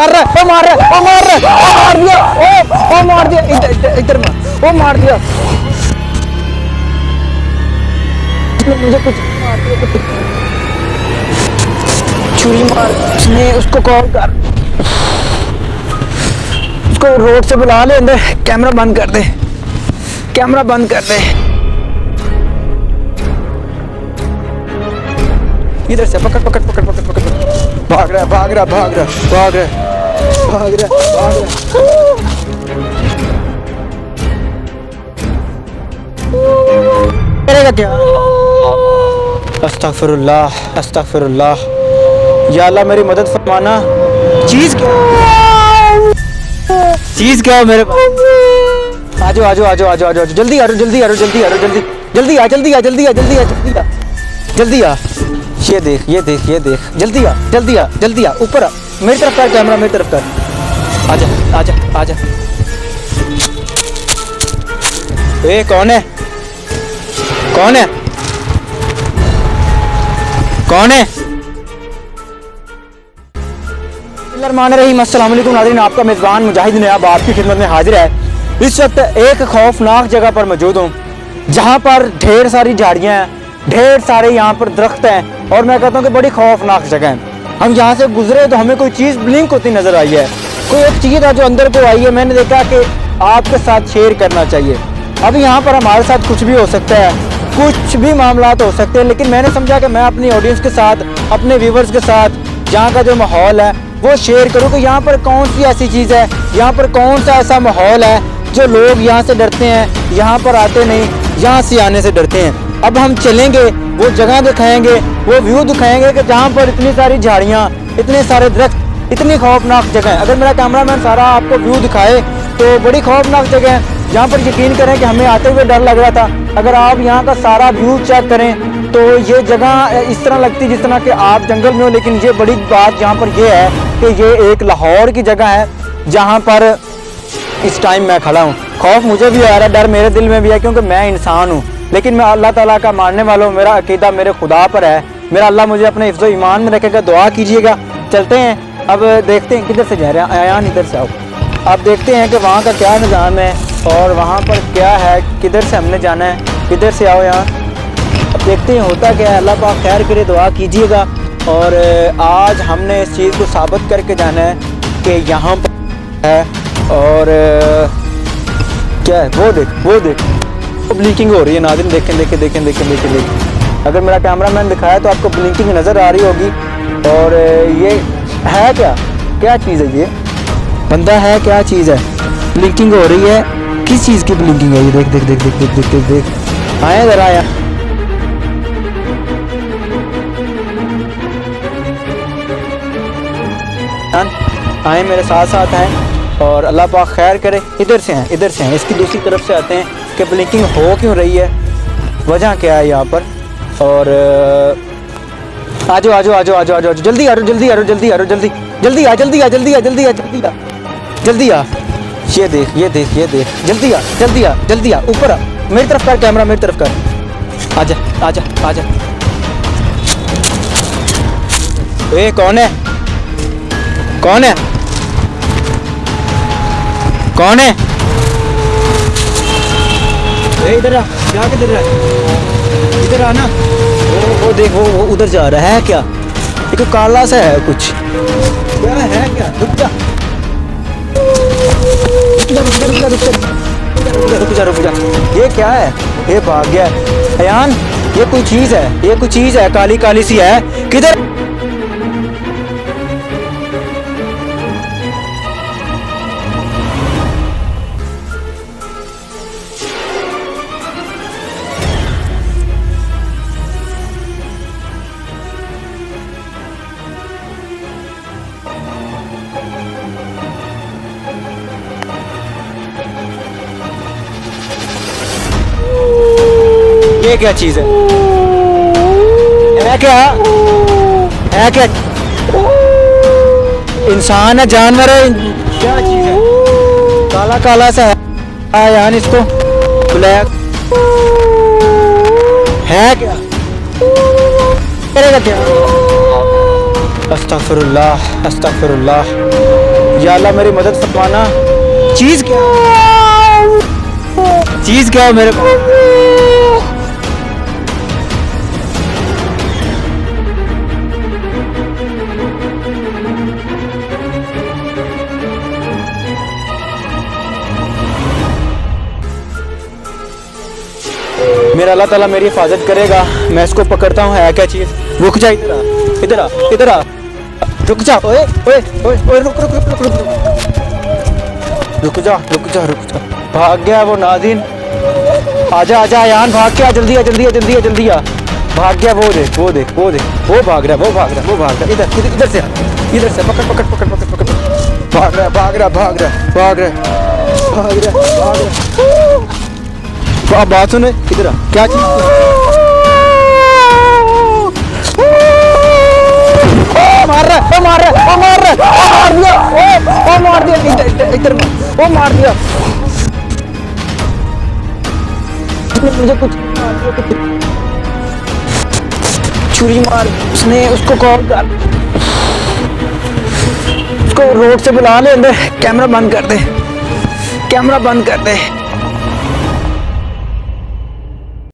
मार रहा है, वो मार रहा है, वो मार रहा है, वो मार दिया, वो मार दिया, इधर मार, वो मार दिया, मुझे कुछ मार दिया, छुरी मार, उसने उसको कॉल कर, उसको रोड से बुला ले अंदर, कैमरा बंद कर दे, कैमरा बंद कर दे, इधर से पकड़ पकड़ पकड़ पकड़ पकड़, भाग रहा है, भाग रहा है, भाग रहा है, भाग रहा है, भाग रहा है, भाग रहा है, करेगा क्या? अस्तगफिरुल्लाह, अस्तगफिरुल्लाह, या अल्लाह मेरी मदद फरमाना। चीज क्या, चीज क्या है मेरे पास? आजो आजो आजो आजो आजो, जल्दी आ, जल्दी आ, जल्दी आ, जल्दी जल्दी आ, जल्दी आ, जल्दी आ, जल्दी आ, जल्दी आ, जल्दी आ, ये देख, ये देख, ये देख, जल्दी आ, जल्दी आ, जल्दी आ, ऊपर आ, मेरी तरफ कर कैमरा, मेरी तरफ कर, आजा आजा आजा। ए कौन है, कौन है, कौन है? अस्सलाम वालेकुम नाज़रीन, आपका मेज़बान मुजाहिद नयाब आपकी खिदमत में हाजिर है। इस वक्त एक खौफनाक जगह पर मौजूद हूँ, जहाँ पर ढेर सारी झाड़ियाँ हैं, ढेर सारे यहाँ पर दरख्त हैं, और मैं कहता हूँ कि बड़ी खौफनाक जगह है। हम यहाँ से गुजरे तो हमें कोई चीज़ ब्लिंक होती नज़र आई है, कोई एक चीज़ है जो अंदर को आई है, मैंने देखा कि आपके साथ शेयर करना चाहिए। अब यहाँ पर हमारे साथ कुछ भी हो सकता है, कुछ भी मामला हो सकते हैं, लेकिन मैंने समझा कि मैं अपनी ऑडियंस के साथ, अपने व्यूवर्स के साथ यहाँ का जो माहौल है वो शेयर करूँ कि यहाँ पर कौन सी ऐसी चीज़ है, यहाँ पर कौन सा ऐसा माहौल है जो लोग यहाँ से डरते हैं, यहाँ पर आते नहीं, यहाँ से आने से डरते हैं। अब हम चलेंगे, वो जगह दिखाएंगे, वो व्यू दिखाएंगे कि जहाँ पर इतनी सारी झाड़ियाँ, इतने सारे दरख्त, इतनी खौफनाक जगह है। अगर मेरा कैमरामैन सारा आपको व्यू दिखाए तो बड़ी खौफनाक जगह है, जहाँ पर यकीन करें कि हमें आते हुए डर लग रहा था। अगर आप यहाँ का सारा व्यू चेक करें तो ये जगह इस तरह लगती जिस तरह कि आप जंगल में हो, लेकिन ये बड़ी बात यहाँ पर ये है कि ये एक लाहौर की जगह है, जहाँ पर इस टाइम मैं खड़ा हूँ। खौफ मुझे भी आ रहा है, डर मेरे दिल में भी है, क्योंकि मैं इंसान हूँ, लेकिन मैं अल्लाह ताला का मानने वाला हूँ, मेरा अकीदा मेरे खुदा पर है, मेरा अल्लाह मुझे अपने हिफ्ज़ो ईमान में रखेगा, दुआ कीजिएगा। चलते हैं, अब देखते हैं किधर से जा रहे हैं, आयान इधर से आओ, अब देखते हैं कि वहाँ का क्या निज़ाम है और वहाँ पर क्या है, किधर से हमने जाना है, किधर से आओ यहाँ, अब देखते हैं होता क्या है। अल्लाह पाक खैर करे, दुआ कीजिएगा। और आज हमने इस चीज़ को साबित करके जाना है कि यहाँ पर है, और क्या है, वो देख, वो देख, वो ब्लिंकिंग हो रही है नाज़रीन, देखें देखें देखें देखें देखें देखें। अगर मेरा कैमरामैन दिखाया तो आपको ब्लिंकिंग नज़र आ रही होगी। और ये है क्या, क्या चीज़ है, ये बंदा है, क्या चीज़ है, ब्लिंकिंग हो रही है, किस चीज़ की ब्लिंकिंग है ये, देख देख देख देख देख देख देख देख, आए ज़रा आया, आए मेरे साथ साथ हैं, और अल्लाह पाक खैर करे। इधर से हैं, इधर से हैं, इसकी दूसरी तरफ से आते हैं कि ब्लिंकिंग हो क्यों रही है, वजह क्या है यहाँ पर। और आजो आजो आजो आजो आजो, जल्दी आ, जल्दी आ, जल्दी आ, जल्दी जल्दी आ, जल्दी आ, जल्दी आ, जल्दी आ, जल्दी आ, जल्दी आ, ये देख, ये देख, ये देख, जल्दी आ, जल्दी आ, जल्दी आ, ऊपर आ, मेरी तरफ कर कैमरा, मेरी तरफ कर, आजा आजा आजा। ए कौन है, कौन है, कौन है, इधर आ, क्या किधर रहा है, इधर आना, वो देख, वो उधर जा रहा है, क्या एक काला सा है कुछ, क्या है, क्या, रुक जा, रुक जा, रुक जा, ये क्या है, ये भाग गया अयान, ये कोई चीज़ है, ये कोई चीज़ है, काली काली सी है, किधर, ये क्या चीज़ है, क्या है, क्या इंसान है, जानवर है, क्या चीज़ है, काला काला सा है यार, इसको ब्लैक है, क्या करेगा क्या, अस्तगफिरुल्लाह, अस्तगफिरुल्लाह। या अल्लाह मेरी मदद फरमाना। चीज क्या है मेरे को? मेरा अल्लाह ताला मेरी हिफाजत करेगा। मैं इसको पकड़ता हूँ। है क्या चीज? रुक जा, इधर आ, इधर आ, इधर आ, रुक जा। ओए ओए ओए ओए, रुक रुक रुक रुक रुक रुक जा, रुक जा, रुक जा। भाग गया वो नाज़रीन। आजा आजा यान, भाग के आ, जल्दी आ, जल्दी आ, जल्दी आ, जल्दी आ। भाग गया। वो देख, वो देख, वो देख, वो भाग रहा है, वो भाग रहा है, वो भाग रहा है। इधर इधर इधर से आ, इधर से पकड़ पकड़ पकड़ पकड़ पकड़। भाग रहा है, भाग रहा है, भाग रहा है, भाग रहा है, भाग रहा है, भाग रहा है। बात सुने, इधर आ। क्या चीज? मार रहा है, वो मार रहा है, वो मार रहा है, वो मार दिया, वो मार दिया, इधर वो मार दिया। मुझे कुछ छुरी मार। उसने उसको कॉल कर, उसको रोड से बुला ले अंदर। कैमरा बंद कर दे, कैमरा बंद कर दे।